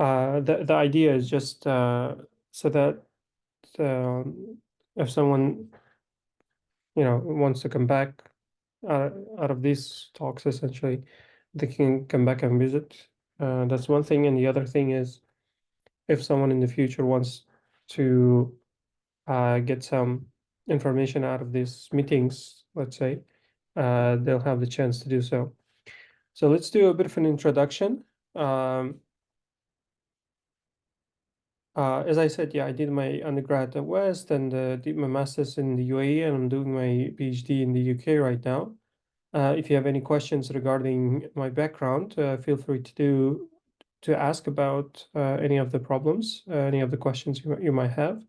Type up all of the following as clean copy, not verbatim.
The idea is just so that if someone wants to come back out of these talks, essentially, they can come back and visit. That's one thing, and the other thing is if someone in the future wants to get some information out of these meetings, let's say, they'll have the chance to do so. So let's do a bit of an introduction. As I said, yeah, I did my undergrad at West and did my master's in the UAE, and I'm doing my PhD in the UK right now. If you have any questions regarding my background, feel free to ask about any of the problems, any of the questions you might have.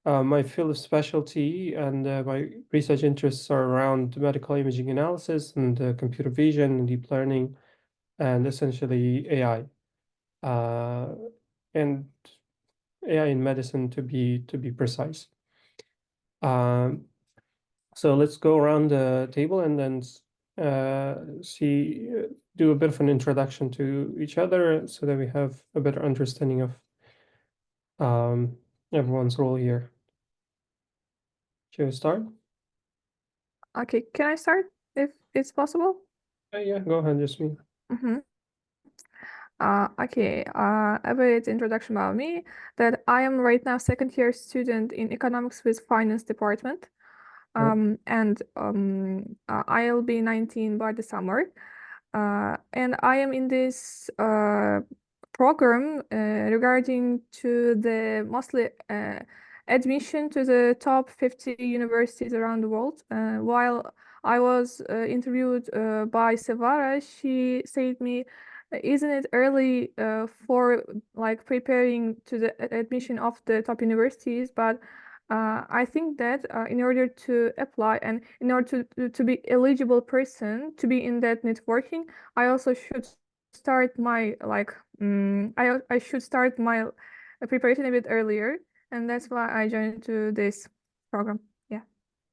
My field of specialty and my research interests are around medical imaging analysis and computer vision and deep learning and essentially AI. And AI in medicine to be precise. So let's go around the table and then do a bit of an introduction to each other so that we have a better understanding of everyone's role here. Shall we start? Okay, can I start if it's possible? Yeah, go ahead, Jasmine. Okay, a bit introduction about me, that I am right now second year student in economics with finance department. I'll be 19 by the summer. And I am in this program regarding to the mostly admission to the top 50 universities around the world. While I was interviewed by Sevara, she said me, isn't it early for like preparing to the admission of the top universities? But I think that in order to apply and in order to be eligible person to be in that networking, I also should start my I should start my preparation a bit earlier, and that's why I joined to this program. Yeah.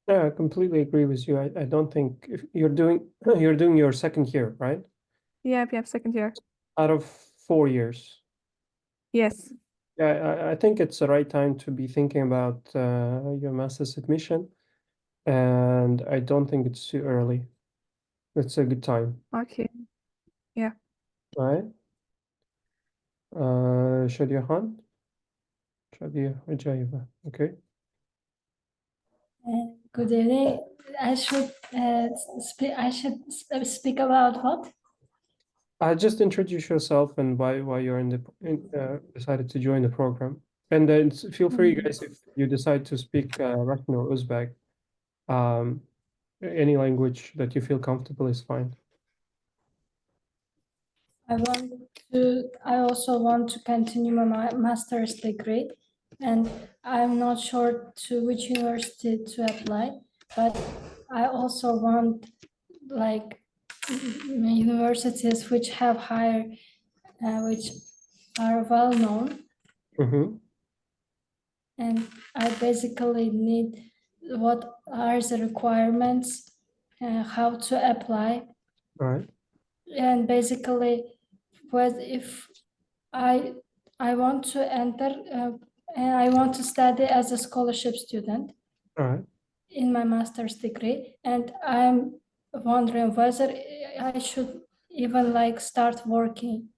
Yeah, I completely agree with you. I don't think if you're doing you're doing your second year, right? Yeah, second year. Out of 4 years. Yes. Yeah, I think it's the right time to be thinking about your master's admission, and I don't think it's too early. It's a good time, Okay. Yeah. right? Shadiahan? Shadia Ajaiba. Okay. Good evening. I should speak about what? Just introduce yourself and why you're decided to join the program. And then feel free, guys, if you decide to speak Russian or Uzbek, um, any language that you feel comfortable is fine. I also want to continue my master's degree, and I'm not sure to which university to apply, but I also want like universities which have higher, which are well known. And I basically need what are the requirements, how to apply. All right. And basically, if I want to enter and I want to study as a scholarship student. All right. In my master's degree, and I'm wondering whether I should even like start working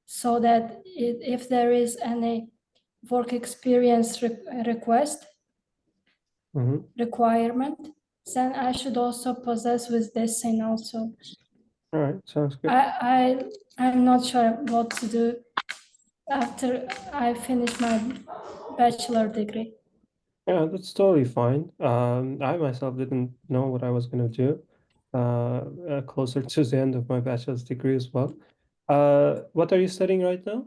so that if there is any work experience request requirement, then I should also possess with this thing also. All right, sounds good. I'm not sure what to do after I finish my bachelor degree. Yeah, that's totally fine. I myself didn't know what I was going to do closer to the end of my bachelor's degree as well. What are you studying right now?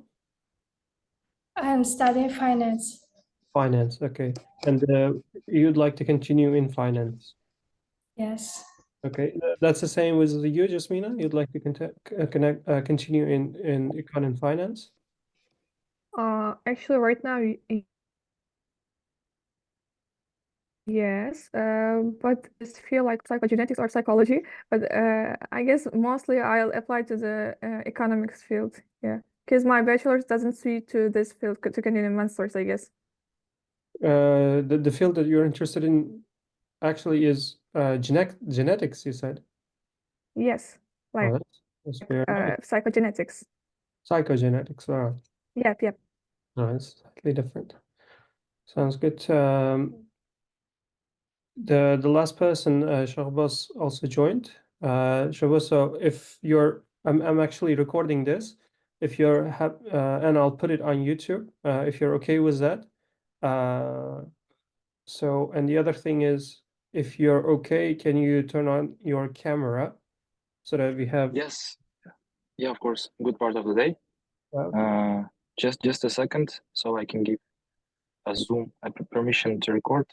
I'm studying finance. Finance, okay. And you'd like to continue in finance? Yes. Okay, that's the same with you, Jasmina? You'd like to continue in econ and finance? Actually, right now, Yes, but I feel like psychogenetics or psychology, but I guess mostly I'll apply to the economics field. Yeah, because my bachelor's doesn't suit to this field to continue masters, I guess. The field that you're interested in actually is genetics, you said. Yes, Oh, like that's very nice. psychogenetics. Psychogenetics. Oh, Yep, yep. no, it's slightly different. Sounds good. The last person, Shahbaz, also joined. Shahbaz, so if you're, I'm actually recording this. If you're and I'll put it on YouTube. If you're okay with that. So, and the other thing is, if you're okay, can you turn on your camera so that we have? Yes. Yeah, of course. Good part of the day. Okay. Just a second, so I can give a Zoom permission to record.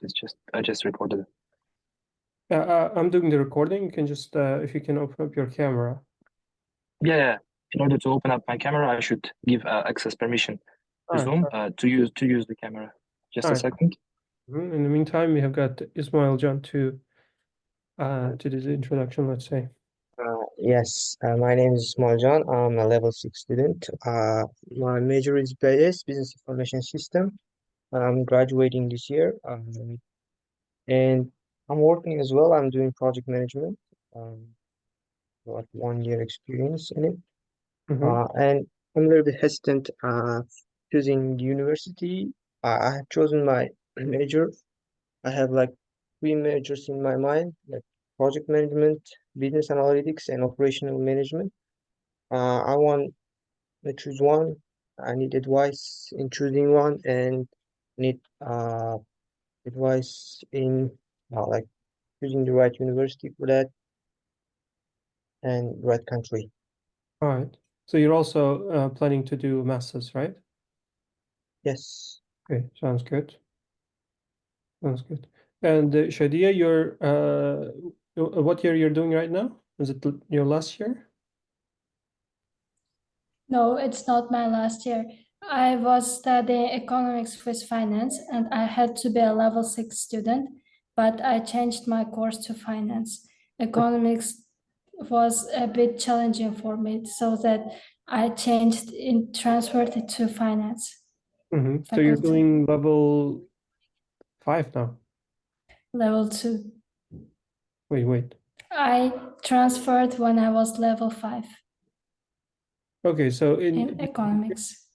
I just recorded it. I'm doing the recording. You can just, if you can open up your camera. Yeah. In order to open up my camera, I should give access permission to All Zoom right. to use the camera. Just All a right. second. In the meantime, we have got Ismail John to do the introduction, let's say. Yes, my name is Ismail John. I'm a level 6 student. My major is BS, Business Information System. I'm graduating this year, and I'm working as well. I'm doing project management, um, like 1 year experience in it. Mm-hmm. And I'm a little bit hesitant choosing the university. I have chosen my major. I have like three majors in my mind, like project management, business analytics, and operational management. I want to choose one. I need advice in choosing one and need advice in like choosing the right university for that and right country. All right. So you're also planning to do masters, right? Yes. Okay, sounds good. Sounds good. And Shadia, you're what year you're doing right now? Is it your last year? No, it's not my last year. I was studying economics with finance and I had to be a level 6 student, but I changed my course to finance. Economics was a bit challenging for me, so that I transferred it to finance Mm-hmm. So you're faculty, doing level 5 now. level 2. Wait. I transferred when I was level 5 Okay, so in economics.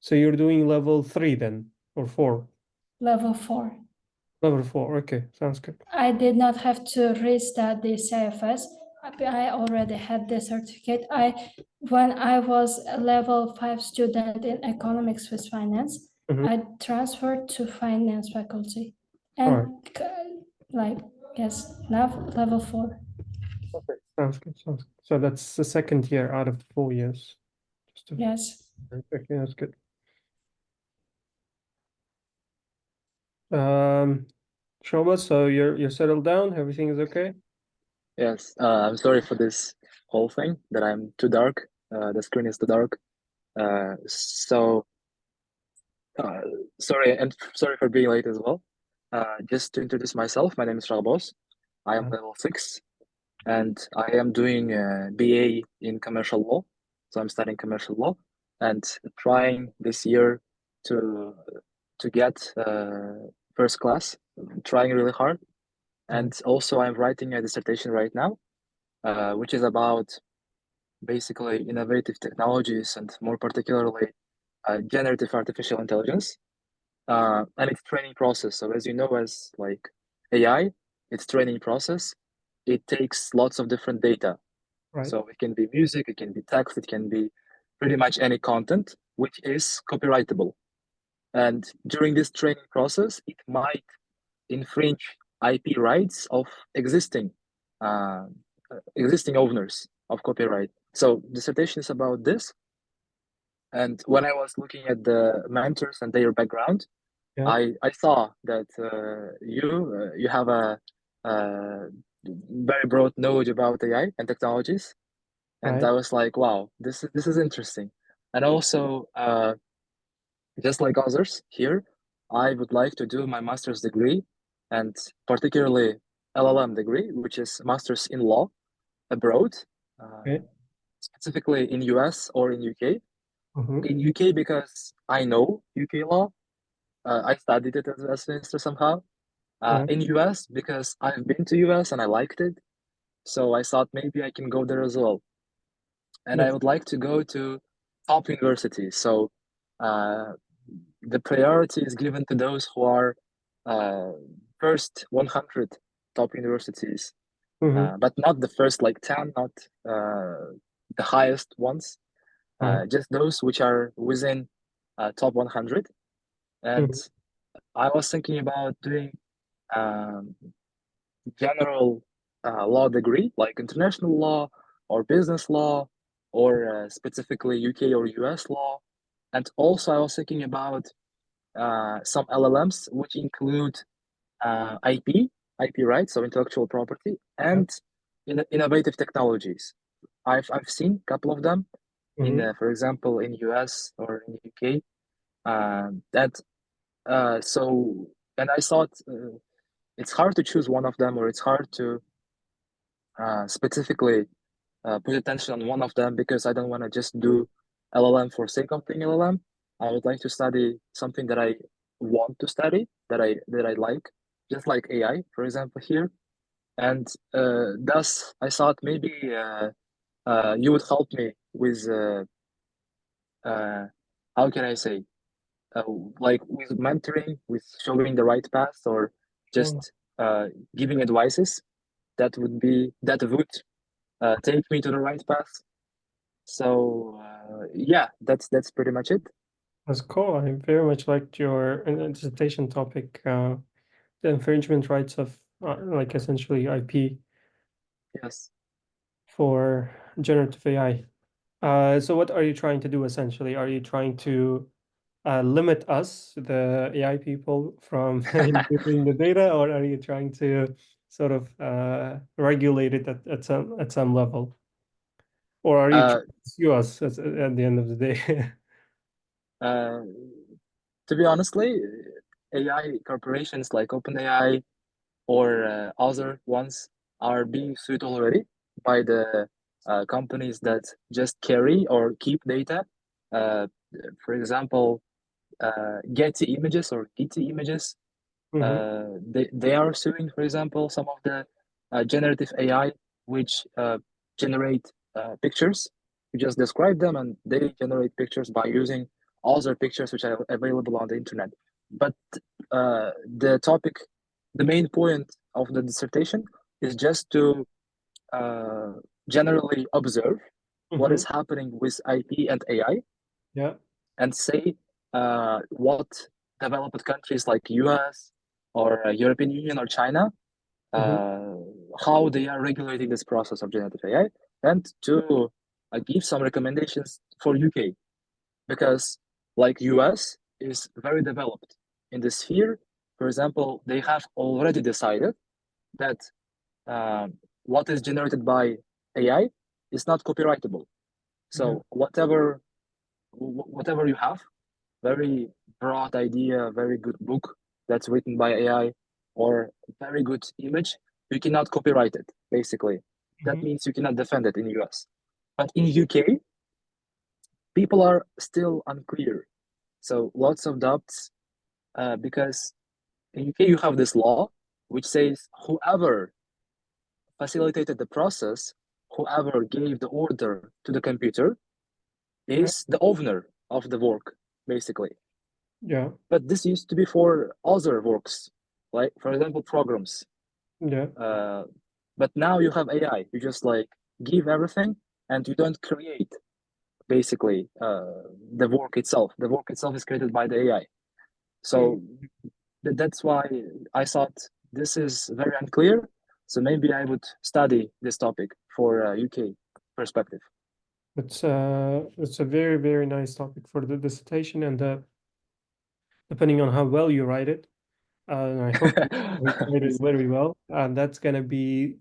so you're doing level 3 then, or 4? Level 4. Level 4. Okay, sounds good. I did not have to restart the CFS. I already had the certificate. When I was a level 5 student in economics with finance, Mhm. I transferred to finance faculty. All And right. now level 4. Okay, sounds good. Sounds good. So that's the second year out of the 4 years. Yes. Okay, that's good. Shoma, so you're settled down, everything is okay? Yes. I'm sorry for this whole thing that I'm too dark. The screen is too dark. So sorry, and sorry for being late as well. Just to introduce myself, my name is Shahbaz. I am level 6, and I am doing a BA in commercial law. So I'm studying commercial law and trying this year to get first class. Trying really hard, and also I'm writing a dissertation right now, which is about basically innovative technologies and more particularly generative artificial intelligence. And it's training process. So as you know, as like AI, it's training process. It takes lots of different data. Right. So it can be music, it can be text, it can be pretty much any content which is copyrightable. And during this training process, it might infringe IP rights of uh, existing owners of copyright. So dissertation is about this. And when I was looking at the mentors and their background, Yeah. I saw that you have a very broad knowledge about AI and technologies, and Right. I was like, wow, this is interesting. And also, just like others here, I would like to do my master's degree, and particularly LLM degree, which is master's in law abroad, Okay. specifically in US or in UK. Mhm. In UK because I know UK law. I studied it as a semester somehow. Yeah. In US because I've been to US and I liked it. So I thought maybe I can go there as well. And I That's would like to go to top universities. So the priority is given to those who are first 100 top universities, mhm. but not the first like 10, not the highest ones, Right. just those which are within top 100. And Mhm. I was thinking about doing um, general law degree, like international law or business law, or specifically UK or US law. And also, I was thinking about some LLMs, which include IP rights, so intellectual property, Yeah. and innovative technologies. I've seen a couple of them in, Mhm. for example, in US or in UK. That so, and I thought it's hard to choose one of them, or it's hard to specifically put attention on one of them because I don't want to just do LLM for sake of doing LLM. I would like to study something that I want to study, that I like, just like AI, for example, here. And thus, I thought maybe you would help me with uh, how can I say, uh, like with mentoring, with showing the right path, or Sure. just giving advices that would take me to the right path. So yeah, that's pretty much it. That's cool. I very much liked your dissertation topic, the infringement rights of like essentially IP Yes. for generative AI. So what are you trying to do essentially? Are you trying to limit us, the AI people, from using the data, or are you trying to sort of regulate it at some level? Or are you Uh, trying to sue us at the end of the day? uh, to be honestly, AI corporations like OpenAI or other ones are being sued already by the companies that just carry or keep data. Uh, for example, Getty Images or Getty Images. Mhm. They are suing, for example, some of the generative AI which generate pictures. You just describe them, and they generate pictures by using other pictures which are available on the internet. But the topic, the main point of the dissertation is just to uh, generally observe what is Mhm. happening with IP and AI, Yeah. and say what developed countries like US or European Union or China, Mhm. uh, how they are regulating this process of generative AI, and to give some recommendations for UK, because like US is very developed in this sphere. For example, they have already decided that what is generated by AI is not copyrightable. Yeah. So whatever you have, very broad idea, very good book that's written by AI, or very good image, you cannot copyright it, basically. That Mhm. means you cannot defend it in US. But in UK, people are still unclear. So lots of doubts, because in UK you have this law which says whoever facilitated the process, whoever gave the order to the computer, Yeah. is the owner of the work, basically. Yeah. But this used to be for other works, like for example programs. Yeah. Uh, but now you have AI. You just like give everything, and you don't create basically the work itself. The work itself is created by the AI. Mm. So that's why I thought this is very unclear. So maybe I would study this topic for UK perspective. It's a very, very nice topic for the dissertation, and depending on how well you write it, and I hope you write it very well, and that's gonna be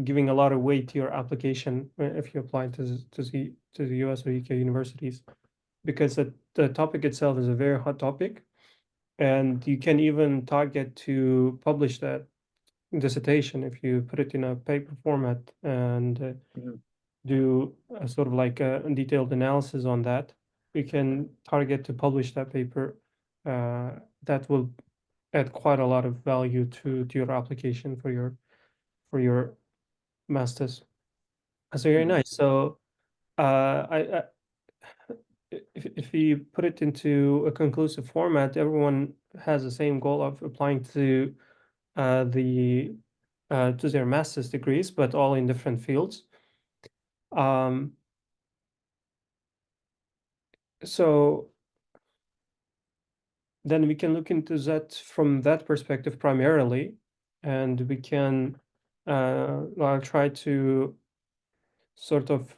giving a lot of weight to your application if you apply to the US or UK universities, because the topic itself is a very hot topic, And you can even target to publish that dissertation if you put it in a paper format and Mhm. do a sort of like a detailed analysis on that. You can target to publish that paper. That will add quite a lot of value to your application for your master's. That's very Mhm. nice. So I if you put it into a conclusive format, everyone has the same goal of applying to the to their master's degrees, but all in different fields. So then we can look into that from that perspective primarily, and we can I'll try to sort of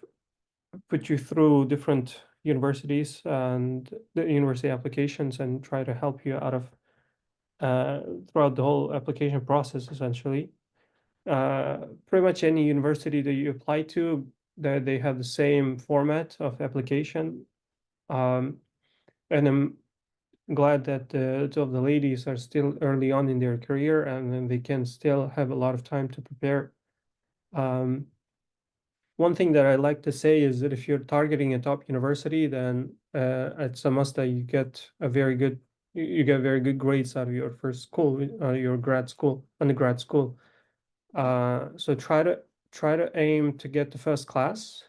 put you through different universities and the university applications and try to help you out of throughout the whole application process essentially. Pretty much any university that you apply to, that they have the same format of application. And I'm glad that the two of the ladies are still early on in their career and then they can still have a lot of time to prepare. One thing that I like to say is that if you're targeting a top university, then it's a must that you get a very good you get very good grades out of your first school, your grad school, undergrad school. So try to aim to get the first class,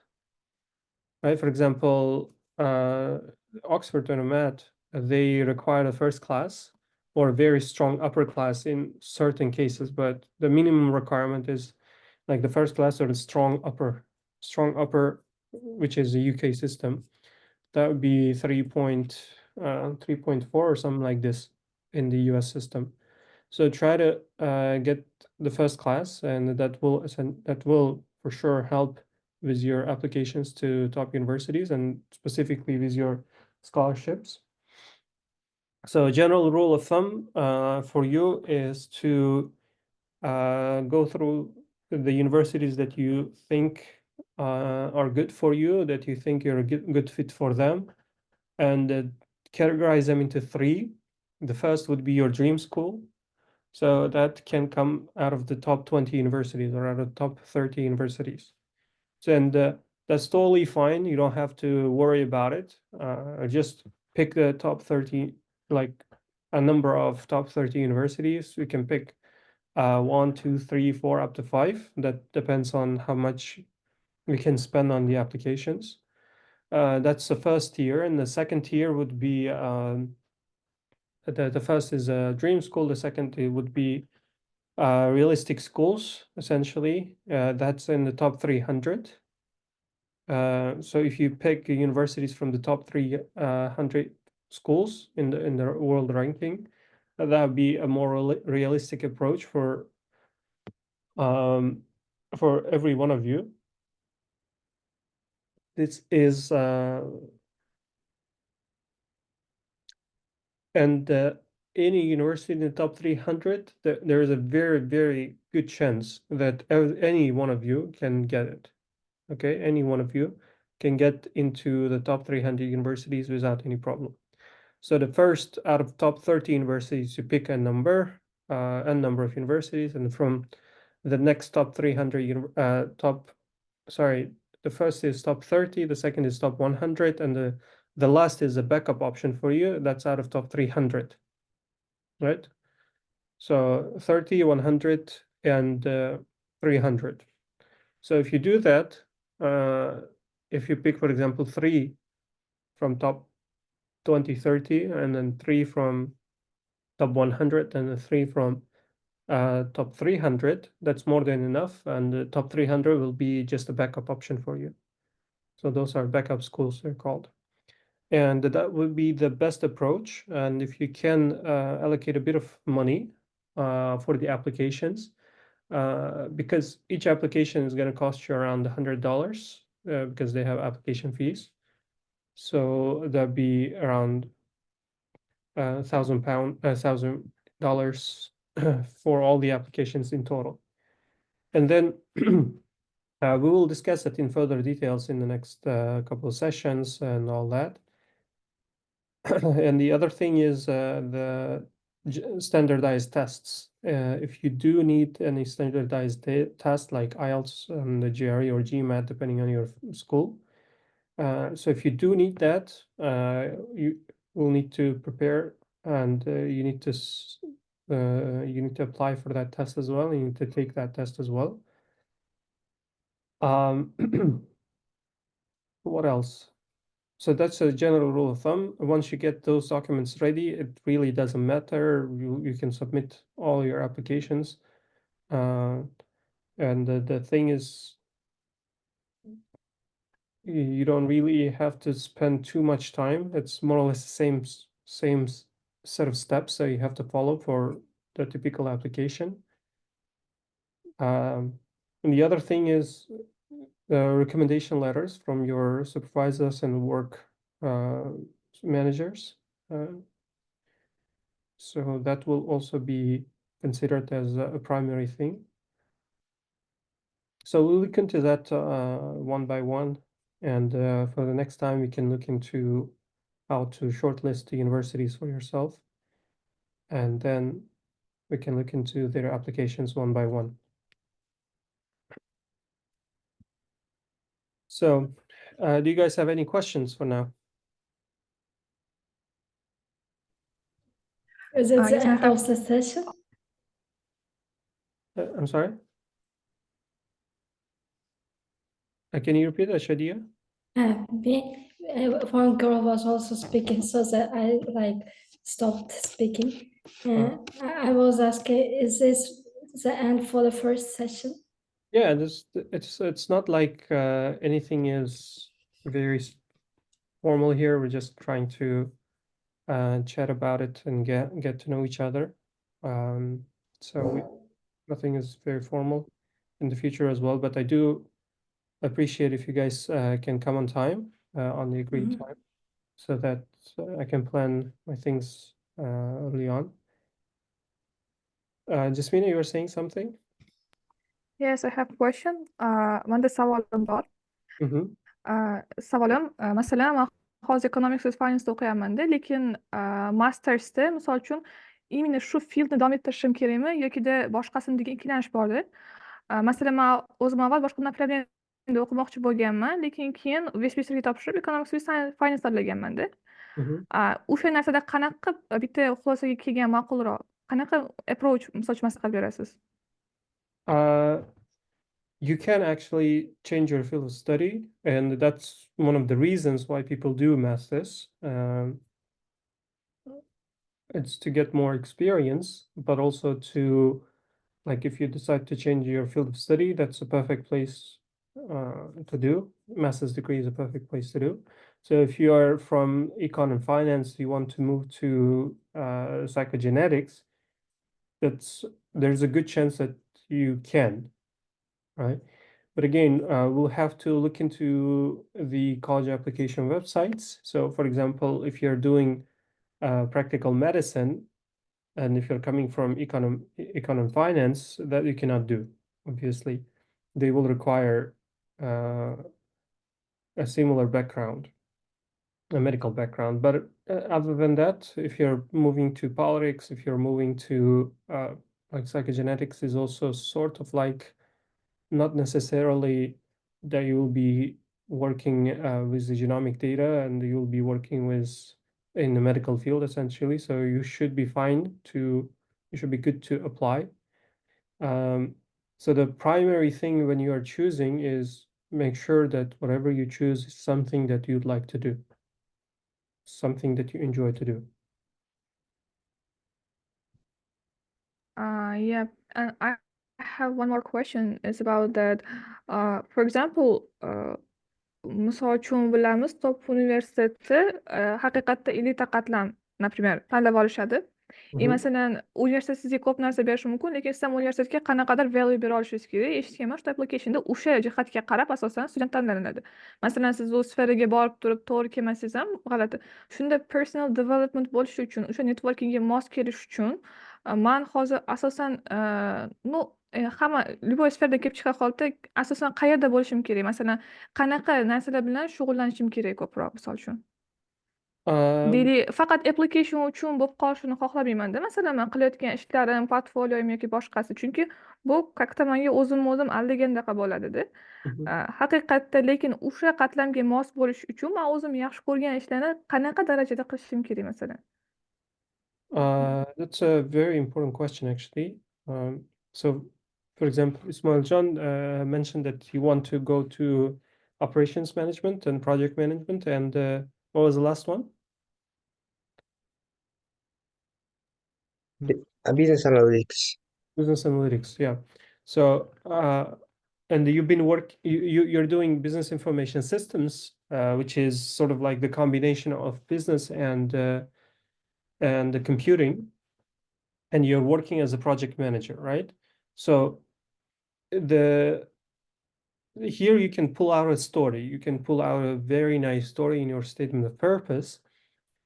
right? For example, Oxford and Met, they require a first class or a very strong upper class in certain cases, but the minimum requirement is like the first class or the strong upper, which is the UK system. That would be 3.4 or something like this in the US system. So try to get the first class, and that will for sure help with your applications to top universities and specifically with your scholarships. So a general rule of thumb for you is to go through the universities that you think are good for you, that you think you're a good fit for them, and categorize them into three. The first would be your dream school. So that can come out of the top 20 universities or out of the top 30 universities. So, and that's totally fine. You don't have to worry about it. Just pick the top 30, like a number of top 30 universities. We can pick 1, 2, 3, 4, up to 5. That depends on how much we can spend on the applications. That's the first tier. And the second tier would be the first is a dream school. The second it would be realistic schools, essentially. That's in the top 300. So if you pick universities from the top 300 schools in the world ranking, that would be a more realistic approach for every one of you. This is and any university in the top 300, there is a very, very good chance that any one of you can get it. Okay, any one of you can get into the top 300 universities without any problem. So the first out of top 30 universities, you pick a number of universities, and from the next top 300 the first is top 30, the second is top 100, and the last is a backup option for you. That's out of top 300, right? So 30, 100, and 300. So if you do that, if you pick, for example, 3 from top 20, 30, and then 3 from top 100, and then 3 from top 300, that's more than enough. And the top 300 will be just a backup option for you. So those are backup schools, they're called. And that would be the best approach. And if you can allocate a bit of money for the applications, because each application is going to cost you around $100 because they have application fees. So that'd be around $1,000 for all the applications in total. And then we will discuss it in further details in the next couple of sessions and all that. And the other thing is the standardized tests. If you do need any standardized test like IELTS and the GRE or GMAT, depending on your school. So if you do need that, you will need to prepare, and you need to apply for that test as well. You need to take that test as well. What else? So that's a general rule of thumb. Once you get those documents ready, it really doesn't matter. You can submit all your applications. And the thing is, you don't really have to spend too much time. It's more or less the same set of steps that you have to follow for the typical application. And the other thing is recommendation letters from your supervisors and work managers. So that will also be considered as a primary thing. So we'll look into that one by one. And for the next time, we can look into how to shortlist the universities for yourself. And then we can look into their applications one by one. So do you guys have any questions for now? Is it the yes, I end have. of the session? I'm sorry? Can you repeat that, Shadia? One girl was also speaking, so that I stopped speaking. I was asking, is this the end for the first session? Yeah, it's not like anything is very formal here. We're just trying to chat about it and get to know each other. So nothing is very formal in the future as well. But I do appreciate if you guys can come on time, on the agreed time, so that I can plan my things early on. Jasmina, you were saying something? Yes, I have a question. Manda savolim bor. Savolim, masalan, men hozir economics with finance o'qiyapman-da, lekin mastersda misol uchun именно shu fieldni davom ettirishim kerakmi yokida boshqasini degan ikkilanish borda. Masalan, men o'zim avval boshqa направлениеda o'qimoqchi bo'lganman, lekin keyin Westminsterga topshirib economics with finance tanlaganman-da. O'sha narsada qanaqa bitta xulosaga kelgan ma'qulroq? Qanaqa approach misol uchun maslahat berasiz? You can actually change your field of study, and that's one of the reasons why people do masters. It's to get more experience, but also to, like, if you decide to change your field of study, that's a perfect place to do. Master's degree is a perfect place to do. So if you are from econ and finance, you want to move to psychogenetics, there's a good chance that you can, right? But again, we'll have to look into the college application websites. So for example, if you're doing practical medicine, and if you're coming from econ and finance, that you cannot do, obviously. They will require a similar background, a medical background. But other than that, if you're moving to politics, if you're moving to like psychogenetics is also sort of like, not necessarily that you will be working with the genomic data and you'll be working in the medical field essentially. So you should be you should be good to apply. So the primary thing when you are choosing is make sure that whatever you choose is something that you'd like to do, something that you enjoy to do. Yeah, and I have one more question. It's about that. For example, misol uchun bilamiz, top universiteti haqiqatda elita qatlam, например, tanlab olishadi. Masalan, universitet sizga ko'p narsa berishi mumkin, lekin siz ham universitetga qanaqadir value bera olishingiz kerak. Eshitganman, shu applicationda o'sha jihatga qarab asosan student tanlanadi. Masalan, siz u sferaga borib turib to'g'ri kelmasangiz ham g'alati. Shunda personal development bo'lishi uchun, o'sha networkingga mos kelish uchun man hozir asosan hamma любой sferada kelib chiqa qoldi, asosan qayerda bo'lishim kerak? Masalan, qanaqa narsalar bilan shug'ullanishim kerak ko'proq, misol uchun? deylik faqat application uchun bo'lib qolishini xohlamayman-da. Masalan, men qilayotgan ishlarim, portfolioim yoki boshqasi. Chunki bu как-то menga o'zim aldagandaqa bo'ladi-da. Haqiqatda lekin o'sha qatlamga mos bo'lish uchun men o'zim yaxshi ko'rgan ishlarni qanaqa darajada qilishim kerak masalan? That's a very important question, actually. So, for example, Ismail-Jan mentioned that you want to go to operations management and project management, and what was the last one? Business analytics. Business analytics, yeah. So, and you've been you're doing business information systems, which is sort of like the combination of business and the computing, and you're working as a project manager, right? So here you can pull out a story. You can pull out a very nice story in your statement of purpose,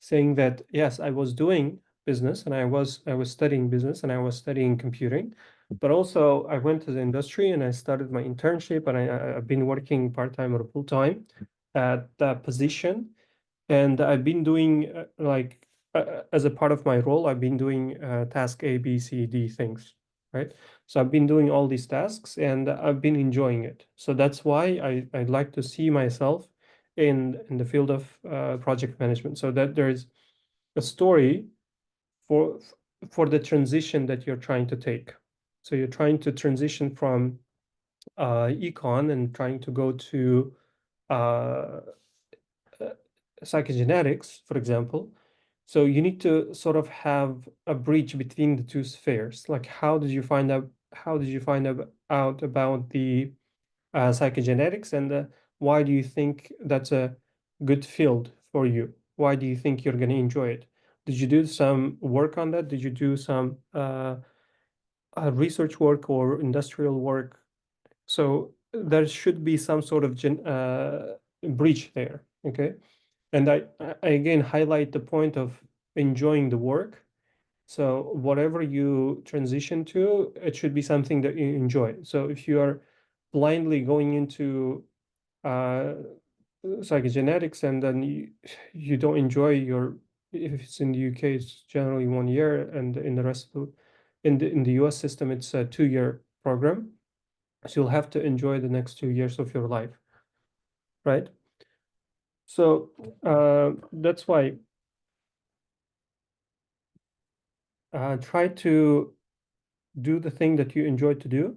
saying that yes, I was doing business and I was studying business and I was studying computing, but also I went to the industry and I started my internship and I've been working part-time or full-time at that position. And I've been doing as a part of my role, I've been doing task A, B, C, D things, right? So I've been doing all these tasks and I've been enjoying it. So that's why I'd like to see myself in the field of project management, so that there's a story for the transition that you're trying to take. So you're trying to transition from econ and trying to go to uh, psychogenetics, for example. So you need to sort of have a bridge between the two spheres. Like, how did you find out? How did you find out about the psychogenetics, and why do you think that's a good field for you? Why do you think you're going to enjoy it? Did you do some work on that? Did you do some research work or industrial work? So there should be some sort of bridge there. Okay. And I again highlight the point of enjoying the work. So whatever you transition to, it should be something that you enjoy. So if you are blindly going into psychogenetics and then you don't enjoy if it's in the UK, it's generally 1 year, and in the rest of in the US system, it's a 2-year program. So you'll have to enjoy the next 2 years of your life, right? So that's why try to do the thing that you enjoy to do,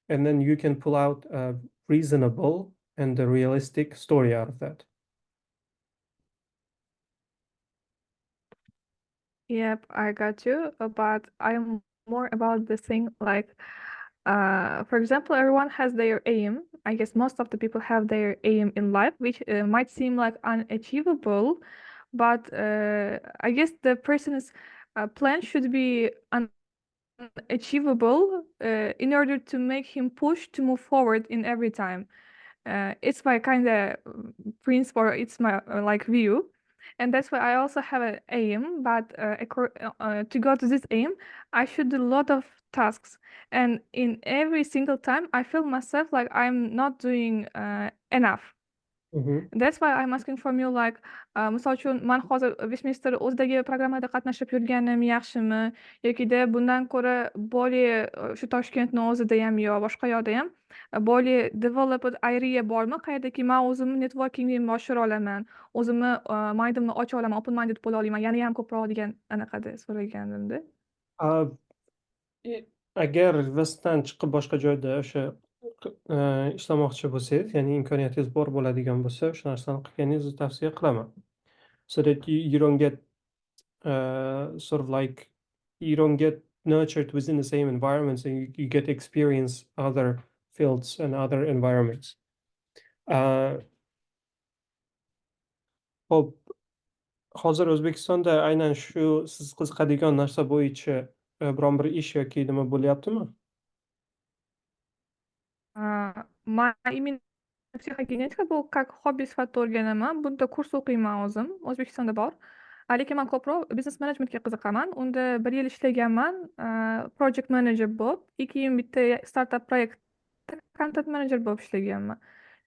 and then you can pull out a reasonable and a realistic story out of that. Yep, I got you. But I'm more about the thing like, for example, everyone has their aim. I guess most of the people have their aim in life, which might seem like unachievable, but I guess the person's plan should be unachievable in order to make him push to move forward in every time. It's my kind of principle, it's my like view. And that's why I also have an aim, but to go to this aim, I should do a lot of tasks. And in every single time, I feel myself like I'm not doing enough. That's why I'm asking from you like, misol uchun men hozir Westminster o'zidagi programmada qatnashib yurganim yaxshimi, yokida bundan ko'ra более shu Toshkentni o'zida ham yo boshqa yoqda ham более developed area bormi, qayerdaki men o'zimni networkingimni oshira olaman, o'zimni mindimni ocha olaman, open minded bo'la olaman, yana ham ko'proq degan anaqada so'raganimda. Agar Westdan chiqib boshqa joyda o'sha ishlamoqchi bo'lsangiz, ya'ni imkoniyatingiz bor bo'ladigan bo'lsa, o'sha narsani qilganingizni tavsiya qilaman. So that you don't get sort of like you don't get nurtured within the same environments, and you get to experience other fields and other environments. Hop, hozir O'zbekistonda aynan shu siz qiziqadigan narsa bo'yicha biron bir ish yoki nima bo'lyaptimi? Men именно psixogenetika bu как hobbi sifatida o'rganaman. Bunda kurs o'qiyman o'zim, O'zbekistonda bor. Lekin men ko'proq biznes menejmentga qiziqaman. Unda 1 yil ishlaganman, project manager bo'lib, 2 yil bitta startup proyektda content manager bo'lib ishlaganman.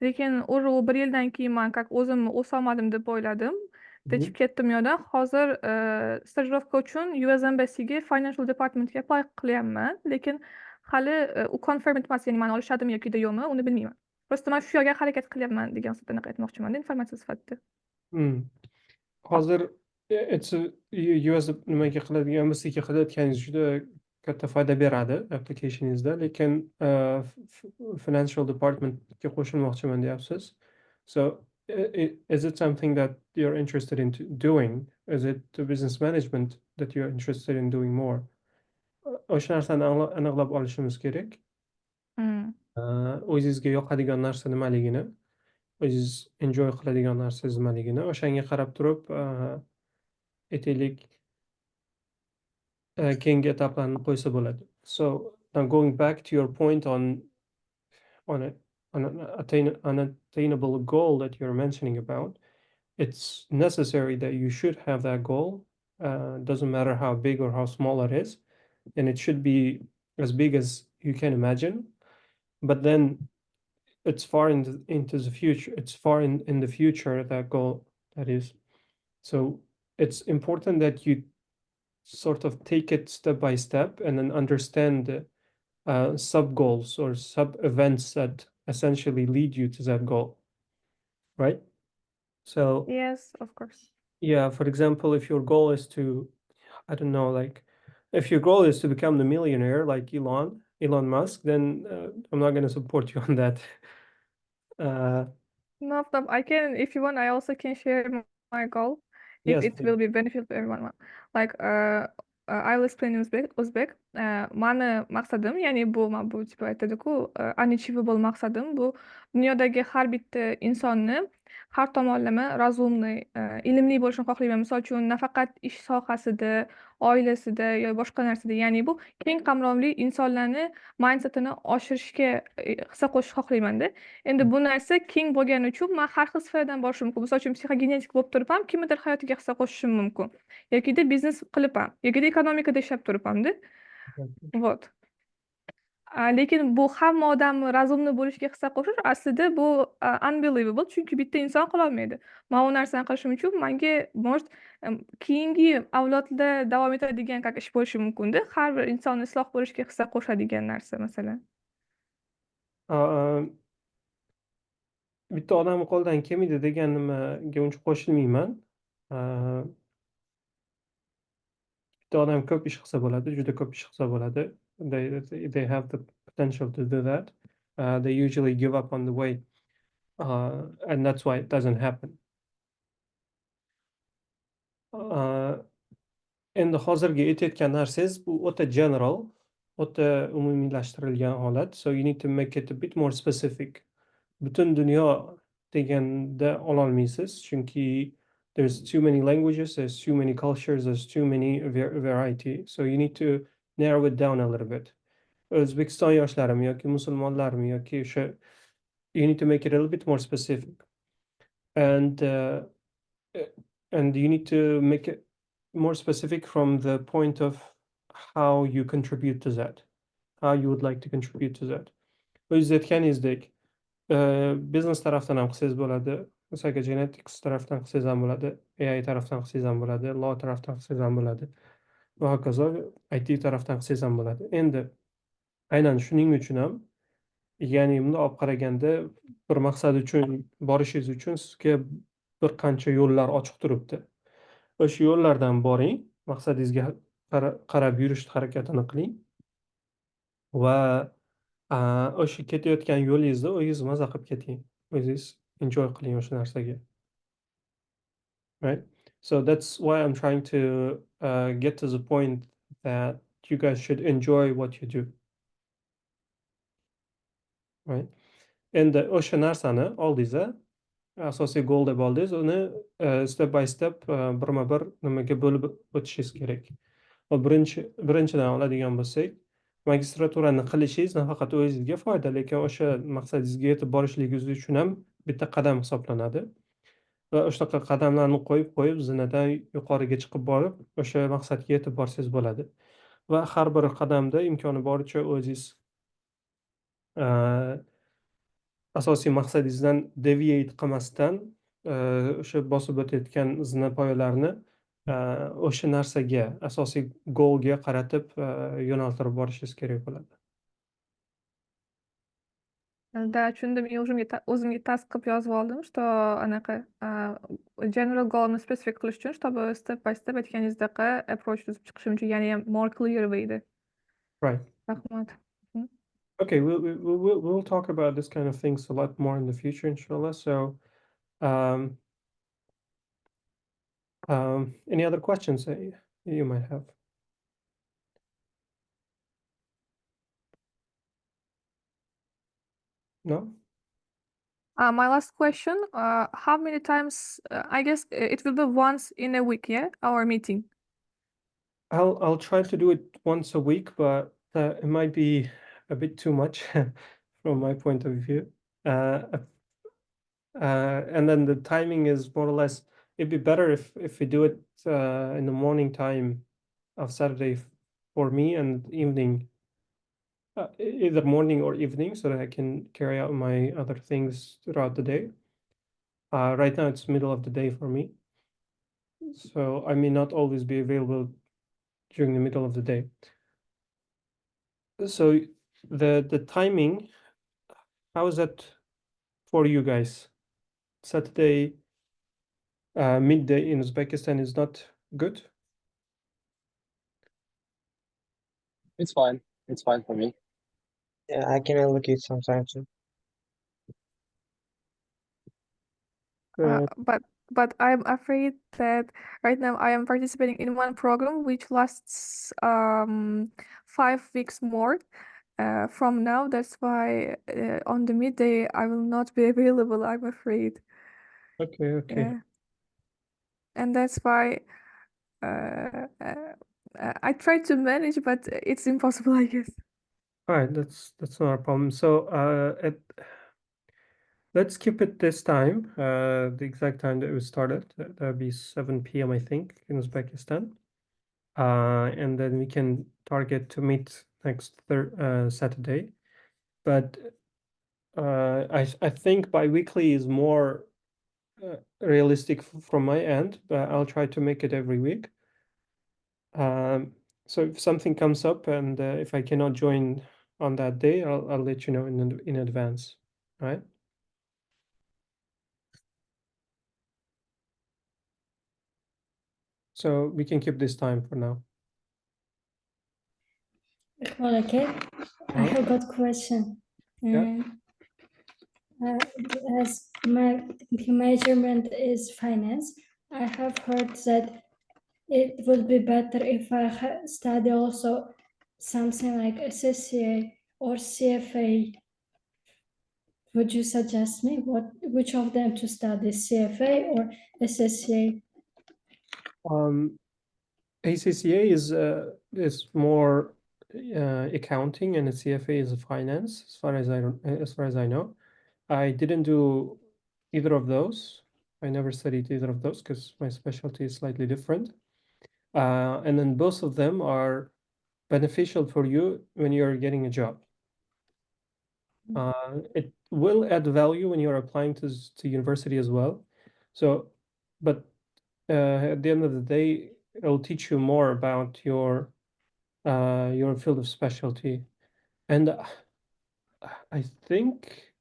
Lekin уже u 1 yildan keyin men как o'zimni o'solmadim deb o'yladim. Ketib ketdim yo'ldan. Hozir stajirovka uchun US Embassy'ga Financial Department'ga apply qilyapman. Lekin hali u confirm etmas, ya'ni meni olishadimi yoki yo'qmi, uni bilmayman. Prosta men shu yoqqa harakat qilyapman degan anaqa aytmoqchiman-da, informatsiya sifatida. Hozir US nimaga qiladigan, embassyga qilayotganingiz juda katta foyda beradi applicationingizda, lekin financial departmentga qo'shilmoqchiman deyapsiz. So is it something that you're interested in doing? Is it the business management that you're interested in doing more? O'sha narsani aniqlab olishimiz kerak. O'zingizga yoqadigan narsa nimaligini, o'zingiz enjoy qiladigan narsa nimaligini, o'shanga qarab turib aytaylik keyingi etaplarni qo'ysa bo'ladi. So now going back to your point on an unattainable goal that you're mentioning about, it's necessary that you should have that goal. Doesn't matter how big or how small it is, and it should be as big as you can imagine. But then it's far into the future. It's far in the future, that goal, that is. So it's important that you sort of take it step by step and then understand the sub goals or sub events that essentially lead you to that goal, right? So Yes, of course. yeah, for example, if your goal is to, I don't know, like if your goal is to become the millionaire like Elon Musk, then I'm not going to support you on that. No problem. I can, if you want, I also can share my goal if Yes, it please. will be beneficial to everyone. Like, I will explain in Uzbek. Mani maqsadim, ya'ni bu tipa aytadiku, unachievable maqsadim bu dunyodagi har bitta insonni har tomonlama razumli, ilmli bo'lishini xohlayman. Misol uchun, nafaqat ish sohasida, oilasida yo boshqa narsada, ya'ni bu keng qamrovli insonlarni mindsetini oshirishga hissa qo'shishni xohlayman-da. Endi bu narsa keng bo'lgani uchun men har xil sferdan borishim mumkin. Misol uchun psixogenetik bo'lib turib ham kimnidir hayotiga hissa qo'shishim mumkin. Yokida biznes qilib ham, yokida ekonomikada ishlab turib hamda. Вот. Lekin bu hamma odam razumli bo'lishga hissa qo'shish aslida bu unbelievable, chunki bitta inson qila olmaydi. Men u narsani qilishim uchun menga может keyingi avlodda davom etadigan ish bo'lishi mumkin-da. Har bir inson isloh bo'lishga hissa qo'shadigan narsa, masalan. Bitta odam qo'ldan kelmaydi degan nimaga uncha qo'shilmayman. Bitta odam ko'p ish qilsa bo'ladi, juda ko'p ish qilsa bo'ladi. They have the potential to do that. They usually give up on the way, and that's why it doesn't happen. Endi hozirgi aytayotgan narsangiz bu o'ta general, o'ta umumiylashtirilgan holat. So you need to make it a bit more specific. Butun dunyo deganda ololmaysiz, chunki there's too many languages, there's too many cultures, there's too many variety. So you need to narrow it down a little bit. O'zbekiston yoshlarimi yoki musulmonlarmi yoki o'sha, you need to make it a little bit more specific. And you need to make it more specific from the point of how you contribute to that, how you would like to contribute to that. O'zingiz aytganingizdek, biznes tarafdan ham qilsangiz bo'ladi, psychogenetics tarafdan qilsangiz ham bo'ladi, AI tarafdan qilsangiz ham bo'ladi, law tarafdan qilsangiz ham bo'ladi va hokazo IT tarafdan qilsangiz ham bo'ladi. Endi aynan shuning uchun ham, ya'ni bunday olib qaraganda bir maqsad uchun borishingiz uchun sizga bir qancha yo'llar ochiq turibdi. O'sha yo'llardan boring, maqsadingizga qarab yurishni harakatini qiling va o'sha ketayotgan yo'lingizda o'zingiz maza qilib keting, o'zingiz enjoy qiling o'sha narsaga. Right? So that's why I'm trying to get to the point that you guys should enjoy what you do. Right? Endi o'sha narsani oldingizda asosiy goal deb oldingiz, uni step by step birma-bir nimaga bo'lib o'tishingiz kerak. Va birinchidan oladigan bo'lsak, magistraturani qilishingiz nafaqat o'zingizga foyda, lekin o'sha maqsadingizga yetib borishligingiz uchun ham bitta qadam hisoblanadi. Va o'shaqa qadamlarni qo'yib zinadan yuqoriga chiqib borib, o'sha maqsadga yetib borsangiz bo'ladi. Va har bir qadamda imkoni boricha o'zingiz asosiy maqsadingizdan deviate qilmasdan o'sha bosib o'tayotgan zinapoyalarni o'sha narsaga, asosiy goalga qaratib yo'naltirib borishingiz kerak bo'ladi. Да, tushundim. Men o'zimga task qilib yozib oldim, что anaqa general goalni specific qilish uchun, чтобы step by step aytganingizdek approach tuzib chiqishim uchun, ya'ni more clear bo'ladi. Right. Rahmat. Okay, we'll talk about this kind of things a lot more in the future, inshallah. So, any other questions that you might have? No? My last question, how many times, I guess it will be once in a week, yeah, our meeting? I'll try to do it once a week, but it might be a bit too much from my point of view. And then the timing is more or less, it'd be better if we do it in the morning time of Saturday for me, and evening, either morning or evening, so that I can carry out my other things throughout the day. Right now it's middle of the day for me, so I may not always be available during the middle of the day. So the timing, how is that for you guys? Saturday midday in Uzbekistan is not good? It's fine. It's fine for me. Yeah, I can allocate some time too. But I'm afraid that right now I am participating in one program which lasts 5 weeks more from now. That's why on the midday I will not be available, I'm afraid. Okay. Yeah. And that's why I try to manage, but it's impossible, I guess. All right, that's not a problem. So let's keep it this time, the exact time that we started. That'll be 7 p.m. I think in Uzbekistan. And then we can target to meet next Saturday. But I think bi-weekly is more realistic from my end, but I'll try to make it every week. So if something comes up and if I cannot join on that day, I'll let you know in advance, right? So we can keep this time for now. Well, okay. I have got question. Yeah. As my measurement is finance, I have heard that it would be better if I study also something like SSCA or CFA. Would you suggest me which of them to study, CFA or SSCA? ACCA is more accounting, and the CFA is finance, as far as I know. I didn't do either of those. I never studied either of those because my specialty is slightly different. And then both of them are beneficial for you when you're getting a job. It will add value when you're applying to university as well. So, but at the end of the day, it'll teach you more about your field of specialty. And I think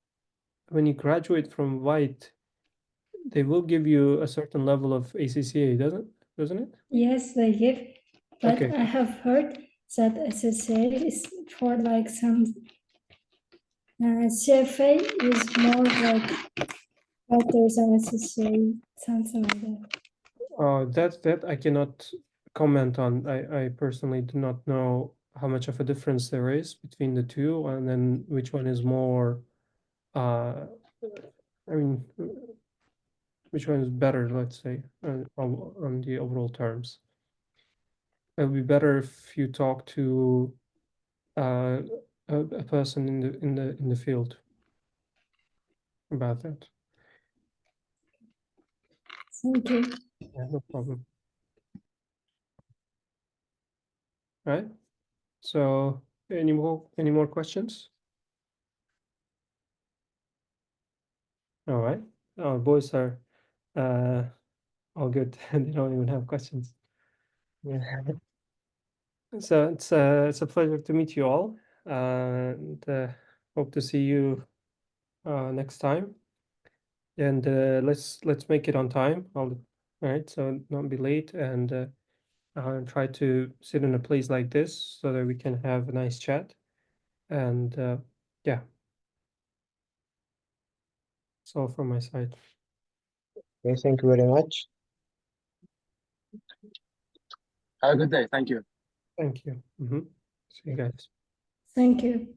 when you graduate from White, they will give you a certain level of ACCA, doesn't it? Yes, they give, but Okay. I have heard that SSA is for like some CFA is more like better than SSA, something like that. That I cannot comment on. I personally do not know how much of a difference there is between the two, and then which one is more, I mean, which one is better, let's say, on the overall terms. It would be better if you talk to a person in the field about that. Thank you. Yeah, no problem. Right. So any more questions? All right. Our boys are all good. They don't even have questions. Yeah. So it's a pleasure to meet you all, and hope to see you next time. And let's make it on time. All right, so not be late, and try to sit in a place like this so that we can have a nice chat. And yeah, that's all from my side. Okay, thank you very much. Have a good day. Thank you. Thank you. See you guys. Thank you.